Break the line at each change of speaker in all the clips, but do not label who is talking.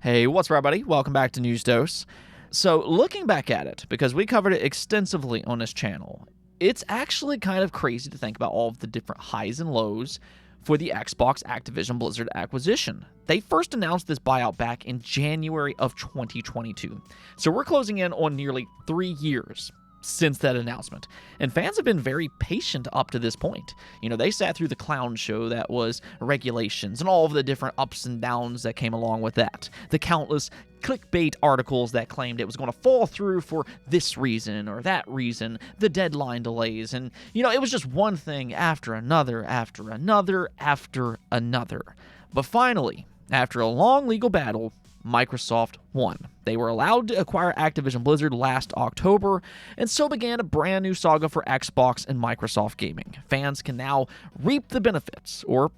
Hey, what's up, everybody? Welcome back to News Dose. So, looking back at it, because we covered it extensively on this channel, it's actually kind of crazy to think about all of the different highs and lows for the Xbox Activision Blizzard acquisition. They first announced this buyout back in January of 2022. So, we're closing in on nearly 3 years since that announcement. And fans have been very patient up to this point. They sat through the clown show that was regulations and all of the different ups and downs that came along with that. The countless clickbait articles that claimed it was going to fall through for this reason or that reason, the deadline delays, and, it was just one thing after another, after another, after another. But finally, after a long legal battle, Microsoft won. They were allowed to acquire Activision Blizzard last October, and so began a brand new saga for Xbox and Microsoft gaming. Fans can now reap the benefits, or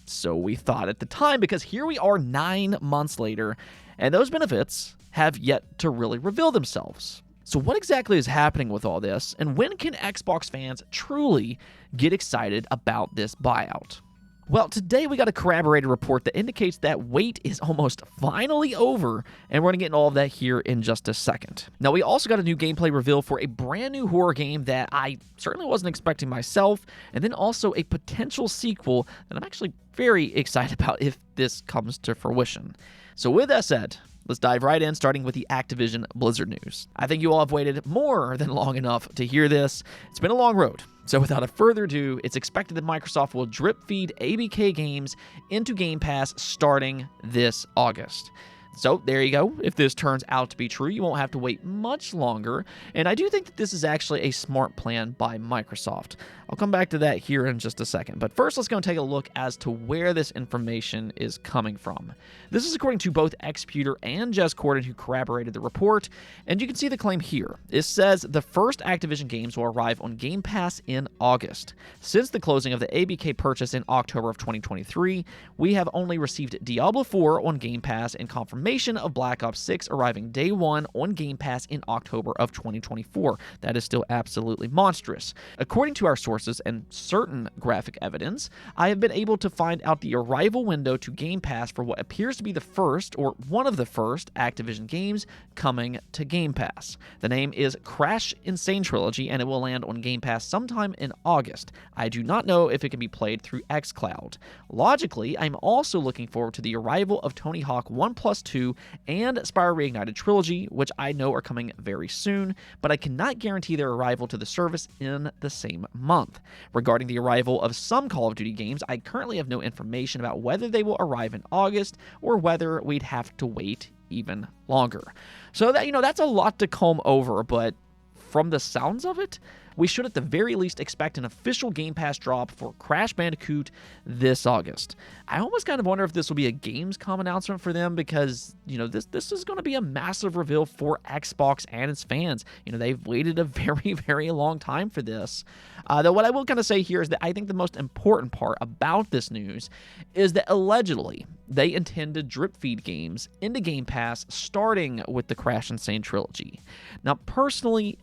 so we thought at the time, because here we are 9 months later, and those benefits have yet to really reveal themselves. So what exactly is happening with all this, and when can Xbox fans truly get excited about this buyout? Well, today we got a corroborated report that indicates that wait is almost finally over, and we're going to get into all of that here in just a second. Now, we also got a new gameplay reveal for a brand new horror game that I certainly wasn't expecting myself, and then also a potential sequel that I'm actually very excited about if this comes to fruition. So with that said, let's dive right in, starting with the Activision Blizzard news. I think you all have waited more than long enough to hear this. It's been a long road. So without a further ado, it's expected that Microsoft will drip feed ABK games into Game Pass starting this August. So there you go. If this turns out to be true, you won't have to wait much longer. And I do think that this is actually a smart plan by Microsoft. I'll come back to that here in just a second. But first, let's go and take a look as to where this information is coming from. This is according to both Xputer and Jez Corden, who corroborated the report. And you can see the claim here. It says the first Activision games will arrive on Game Pass in August. Since the closing of the ABK purchase in October of 2023, we have only received Diablo 4 on Game Pass and confirmation of Black Ops 6 arriving day one on Game Pass in October of 2024. That is still absolutely monstrous. According to our sources and certain graphic evidence, I have been able to find out the arrival window to Game Pass for what appears to be the first, or one of the first, Activision games coming to Game Pass. The name is Crash Insane Trilogy, and it will land on Game Pass sometime in August. I do not know if it can be played through xCloud. Logically, I'm also looking forward to the arrival of Tony Hawk 1+2 and Spyro Reignited Trilogy, which I know are coming very soon, but I cannot guarantee their arrival to the service in the same month. Regarding the arrival of some Call of Duty games, I currently have no information about whether they will arrive in August or whether we'd have to wait even longer. So that's a lot to comb over, but from the sounds of it, we should at the very least expect an official Game Pass drop for Crash Bandicoot this August. I almost kind of wonder if this will be a Gamescom announcement for them, because, this is going to be a massive reveal for Xbox and its fans. They've waited a very, very long time for this. Though what I will kind of say here is that I think the most important part about this news is that allegedly they intend to drip feed games into Game Pass starting with the Crash Insane Trilogy. Now, personally,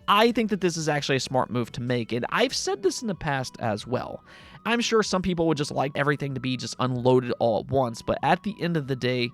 I think that this is actually a smart move to make, and I've said this in the past as well. I'm sure some people would just like everything to be just unloaded all at once, but at the end of the day,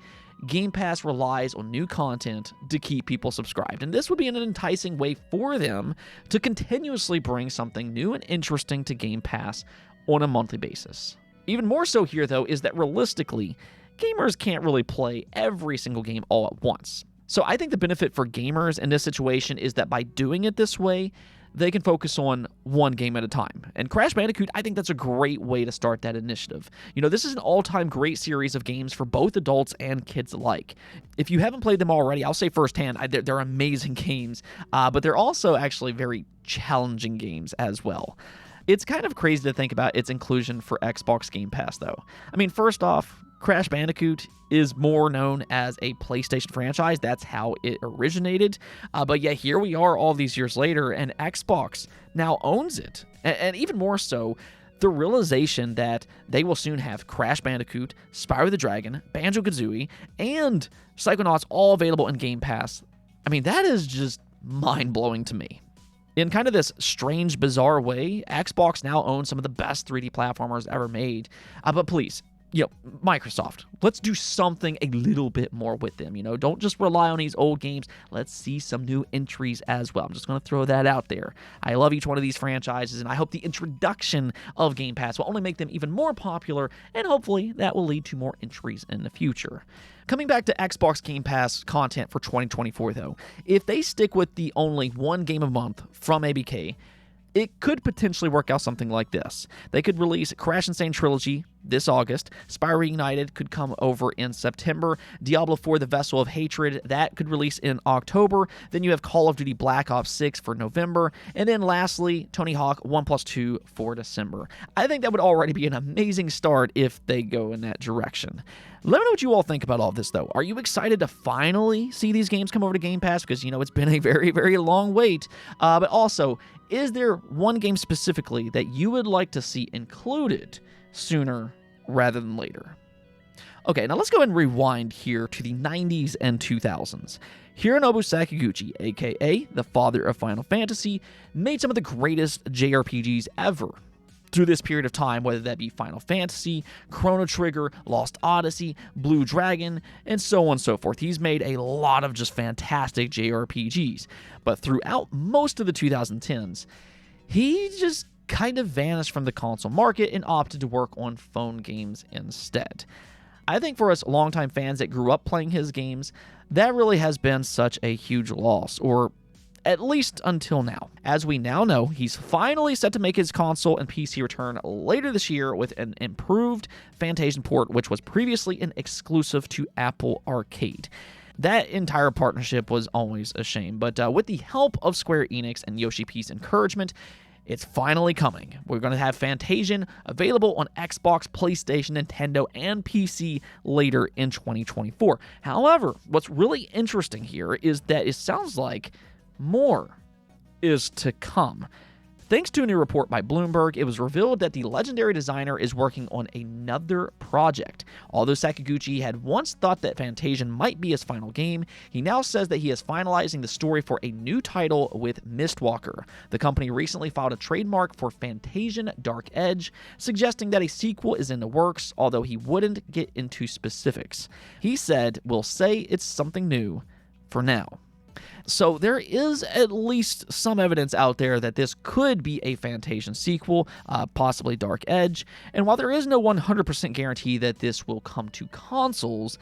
Game Pass relies on new content to keep people subscribed, and this would be an enticing way for them to continuously bring something new and interesting to Game Pass on a monthly basis. Even more so here, though, is that realistically, gamers can't really play every single game all at once. So I think the benefit for gamers in this situation is that by doing it this way, they can focus on one game at a time. And Crash Bandicoot, I think that's a great way to start that initiative. This is an all-time great series of games for both adults and kids alike. If you haven't played them already, I'll say firsthand, they're amazing games, but they're also actually very challenging games as well. It's kind of crazy to think about its inclusion for Xbox Game Pass, though. I mean, first off, Crash Bandicoot is more known as a PlayStation franchise. That's how it originated. But yet here we are all these years later, and Xbox now owns it. And even more so, the realization that they will soon have Crash Bandicoot, Spyro the Dragon, Banjo-Kazooie, and Psychonauts all available in Game Pass. I mean, that is just mind-blowing to me. In kind of this strange, bizarre way, Xbox now owns some of the best 3D platformers ever made. But please, Microsoft, let's do something a little bit more with them. Don't just rely on these old games. Let's see some new entries as well. I'm just going to throw that out there. I love each one of these franchises, and I hope the introduction of Game Pass will only make them even more popular, and hopefully that will lead to more entries in the future. Coming back to Xbox Game Pass content for 2024, though, if they stick with the only one game a month from ABK, it could potentially work out something like this. They could release Crash Insane Trilogy this August. Spyro Reignited could come over in September. Diablo 4 The Vessel of Hatred, that could release in October. Then you have Call of Duty Black Ops 6 for November. And then lastly, Tony Hawk 1+2 for December. I think that would already be an amazing start if they go in that direction. Let me know what you all think about all of this, though. Are you excited to finally see these games come over to Game Pass? Because, it's been a very, very long wait. But also, is there one game specifically that you would like to see included sooner rather than later? Okay, now let's go ahead and rewind here to the 90s and 2000s. Hironobu Sakaguchi, aka the father of Final Fantasy, made some of the greatest JRPGs ever. Through this period of time, whether that be Final Fantasy, Chrono Trigger, Lost Odyssey, Blue Dragon, and so on and so forth. He's made a lot of just fantastic JRPGs. But throughout most of the 2010s, he just kind of vanished from the console market and opted to work on phone games instead. I think for us longtime fans that grew up playing his games, that really has been such a huge loss, or at least until now. As we now know, he's finally set to make his console and PC return later this year with an improved Fantasian port, which was previously an exclusive to Apple Arcade. That entire partnership was always a shame, but with the help of Square Enix and Yoshi P's encouragement, it's finally coming. We're going to have Fantasian available on Xbox, PlayStation, Nintendo, and PC later in 2024. However, what's really interesting here is that it sounds like more is to come. Thanks to a new report by Bloomberg, it was revealed that the legendary designer is working on another project. Although Sakaguchi had once thought that Fantasian might be his final game, he now says that he is finalizing the story for a new title with Mistwalker. The company recently filed a trademark for Fantasian Dark Edge, suggesting that a sequel is in the works, although he wouldn't get into specifics. He said, "We'll say it's something new for now." So there is at least some evidence out there that this could be a Fantasian sequel, possibly Dark Edge. And while there is no 100% guarantee that this will come to consoles,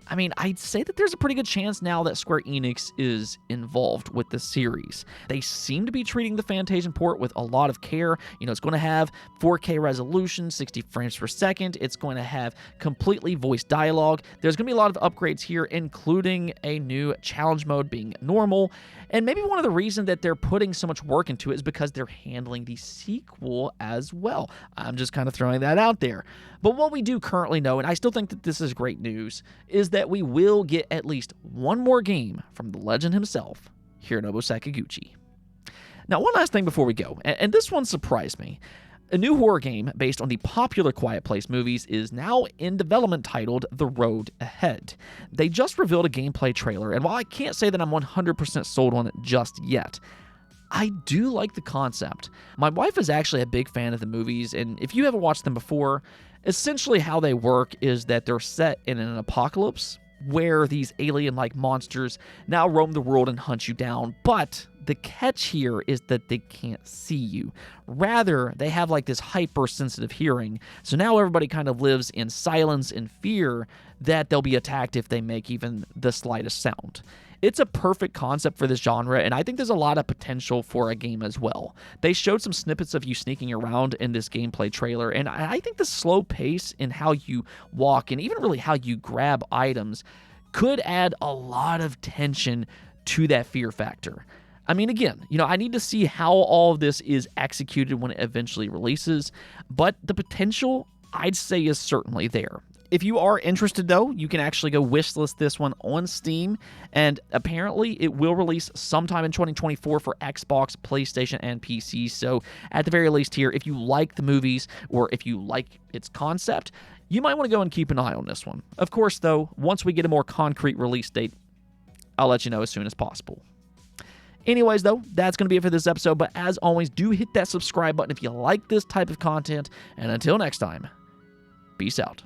I'd say that there's a pretty good chance now that Square Enix is involved with the series. They seem to be treating the Fantasian port with a lot of care. It's going to have 4K resolution, 60 frames per second. It's going to have completely voiced dialogue. There's going to be a lot of upgrades here, including a new challenge mode being normal. And maybe one of the reasons that they're putting so much work into it is because they're handling the sequel as well. I'm just kind of throwing that out there. But what we do currently know, and I still think that this is great news, is that we will get at least one more game from the legend himself, Hironobu Sakaguchi. Now, one last thing before we go, and this one surprised me. A new horror game based on the popular Quiet Place movies is now in development titled The Road Ahead. They just revealed a gameplay trailer, and while I can't say that I'm 100% sold on it just yet, I do like the concept. My wife is actually a big fan of the movies, and if you haven't watched them before, essentially how they work is that they're set in an apocalypse where these alien-like monsters now roam the world and hunt you down, but the catch here is that they can't see you. Rather, they have this hypersensitive hearing, so now everybody kind of lives in silence and fear that they'll be attacked if they make even the slightest sound. It's a perfect concept for this genre, and I think there's a lot of potential for a game as well. They showed some snippets of you sneaking around in this gameplay trailer, and I think the slow pace in how you walk and even really how you grab items could add a lot of tension to that fear factor. Again, I need to see how all of this is executed when it eventually releases, but the potential, I'd say, is certainly there. If you are interested, though, you can actually go wishlist this one on Steam, and apparently it will release sometime in 2024 for Xbox, PlayStation, and PC. So at the very least here, if you like the movies or if you like its concept, you might want to go and keep an eye on this one. Of course, though, once we get a more concrete release date, I'll let you know as soon as possible. Anyways, though, that's going to be it for this episode, but as always, do hit that subscribe button if you like this type of content, and until next time, peace out.